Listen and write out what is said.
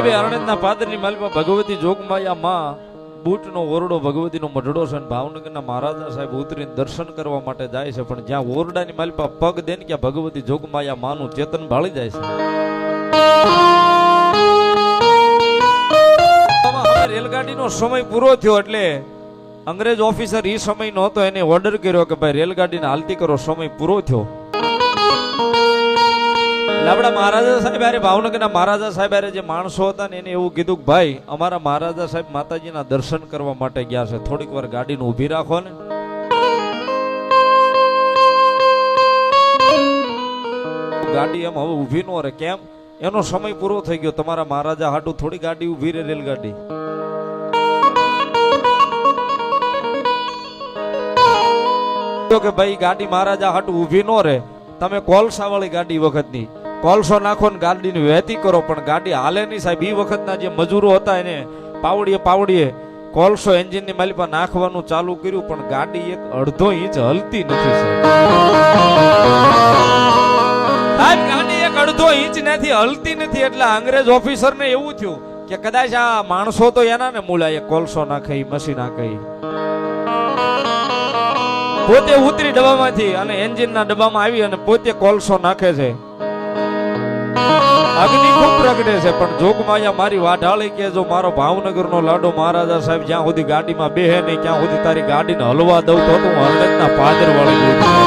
સાહેબે અરણેજના પાદરની માલમાં ભગવતી જોગમાયા માં બૂટનો ઓરડો ભગવતીનો મઢડો છે અને ભાવનગરના મહારાજા સાહેબ ઉતરીને દર્શન કરવા માટે જાય છે, પણ જ્યાં ઓરડાની માલપા પગ દે ને ત્યાં ભગવતી જોગમાયા માનું ચેતન ભાળી જાય છે. હવે રેલગાડીનો સમય પૂરો થયો એટલે અંગ્રેજ ઓફિસર એ સમય નહોતો, એને ઓર્ડર કર્યો કે ભાઈ રેલગાડીને હાલતી કરો, સમય પૂરો થયો. આપણા મહારાજા સાહેબ અરે ભાવનગરના મહારાજા સાહેબ અરે જે માણસો હતા ને એને એવું કીધું કે ભાઈ અમારા મહારાજા સાહેબ માતાજીના દર્શન કરવા માટે ગયા છે, થોડીક વાર ગાડીને ઊભી રાખો ને. ગાડી એમ હવે ઊભી ન રહે, કેમ? એનો સમય પૂરો થઈ ગયો. તમારા મહારાજા હાટું થોડી ગાડી ઊભી રહે રેલગાડી. કે ભાઈ ગાડી મહારાજા હાટું ઊભી ન રહે, તમે કોલસા વાળી ગાડી વખતની કોલસો નાખો ને ગાડીને વહેતી કરો, પણ ગાડી હાલે નહીં સાહેબ. એ વખતના જે મજૂરો હતા એને પાવડીએ કોલસો એન્જિનની માલી પર નાખવાનું ચાલુ કર્યું, પણ ગાડી એક અડધો ઇંચ હલતી નથી સાહેબ. ગાડી એક અડધો ઇંચ નથી હલતી નથી. એટલે અંગ્રેજ ઓફિસરને એવું થયું કે કદાચ આ માણસો તો એના ને મૂળા કોલસો નાખે, મશીન નાખે. પોતે ઉતરી ડબ્બામાંથી અને એન્જિનના ડબ્બામાં આવી અને પોતે કોલસો નાખે છે. અગ્નિ ખૂબ પ્રગટે છે, પણ જોગમાયા મારી વાઢાળી કે જો મારો ભાવનગરનો લાડો મહારાજા સાહેબ જ્યાં સુધી ગાડીમાં બેહે નહીં ત્યાં સુધી તારી ગાડીને હલવા દઉં તો હું અરણેજના પાદર વાળી